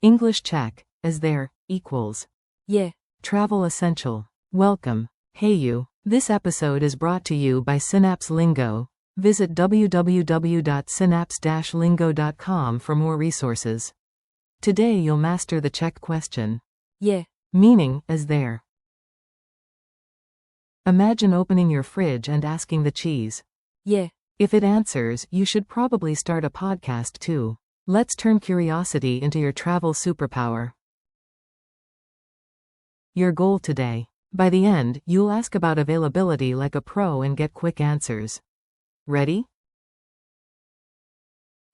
English check, as there, equals. Je. Travel essential. Welcome. Hey you. This episode is brought to you by Synapse Lingo. Visit www.synapse-lingo.com for more resources. Today you'll master the check question. Je. Meaning, as there. Imagine opening your fridge and asking the cheese. Je. If it answers, you should probably start a podcast too. Let's turn curiosity into your travel superpower. Your goal today. By the end, you'll ask about availability like a pro and get quick answers. Ready?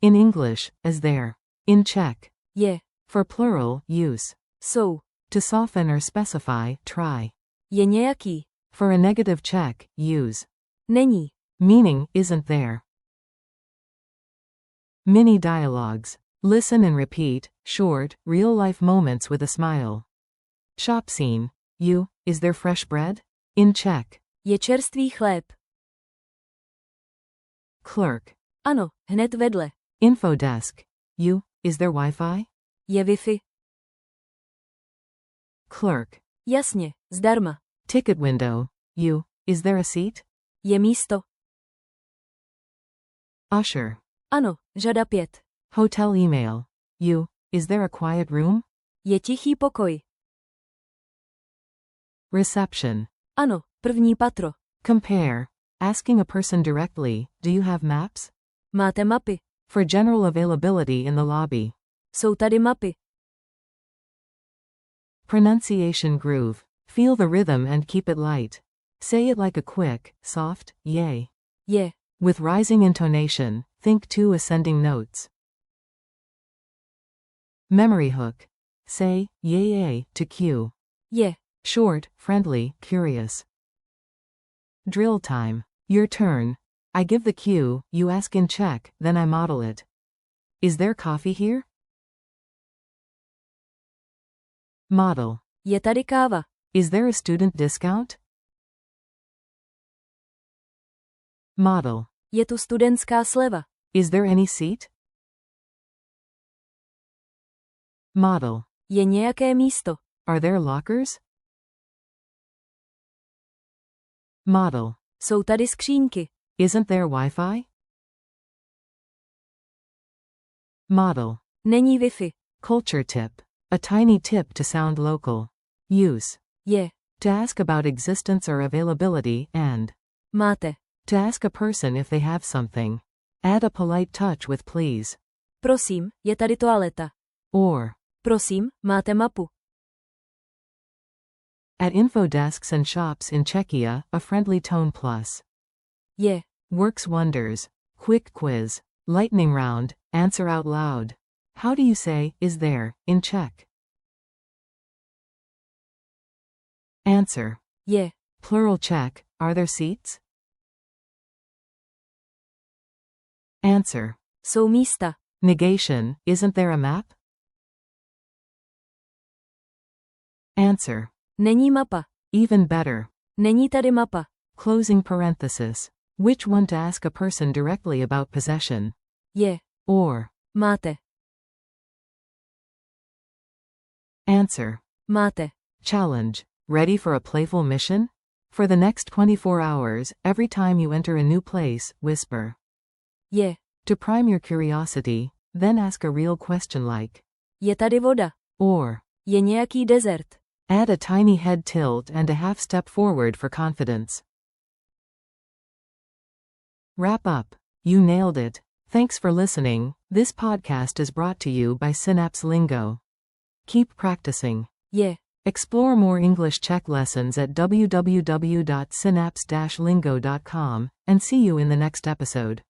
In English, as there. In Czech. Je. For plural, use. Jsou. To soften or specify, try. Je nějaký. For a negative check, use. Není. Meaning, isn't there. Mini dialogues. Listen and repeat, short, real-life moments with a smile. Shop scene. You, is there fresh bread? In Czech. Je čerstvý chléb. Clerk. Ano, hned vedle. Info desk. You, is there Wi-Fi? Je Wi-Fi. Clerk. Jasně, zdarma. Ticket window. You, is there a seat? Je místo. Usher. Ano, řada 5. Hotel email. You, is there a quiet room? Je tichý pokoj. Reception. Ano, první patro. Compare. Asking a person directly, do you have maps? Máte mapy. For general availability in the lobby. Jsou tady mapy. Pronunciation groove. Feel the rhythm and keep it light. Say it like a quick, soft, yay. Je. With rising intonation, think 2 ascending notes. Memory hook. Say, yay to cue. Je. Short, friendly, curious. Drill time. Your turn. I give the cue, you ask in Czech, then I model it. Is there coffee here? Model. Je tady káva. Is there a student discount? Model. Je tu studentská sleva. Is there any seat? Model. Je nějaké místo. Are there lockers? Model. Jsou tady skřínky. Isn't there Wi-Fi? Model. Není Wi-Fi. Culture tip. A tiny tip to sound local. Use. Je. To ask about existence or availability, and. Máte. To ask a person if they have something. Add a polite touch with please. Prosím, je tady toaleta. Or. Prosím, máte mapu. At info desks and shops in Czechia, a friendly tone plus. Je. Works wonders. Quick quiz. Lightning round. Answer out loud. How do you say, is there, in Czech? Answer. Je. Plural Czech, are there seats? Answer. Jsou místa. Negation, isn't there a map? Answer. Není mapa. Even better. Není tady mapa. Closing parenthesis. Which one to ask a person directly about possession? Je. Or. Máte. Answer. Máte. Challenge. Ready for a playful mission? For the next 24 hours, every time you enter a new place, whisper. Je. To prime your curiosity, then ask a real question like. Je tady voda. Or. Je nějaký desert. Add a tiny head tilt and a half step forward for confidence. Wrap up. You nailed it. Thanks for listening. This podcast is brought to you by Synapse Lingo. Keep practicing. Je. Explore more English Czech lessons at www.synapse-lingo.com, and see you in the next episode.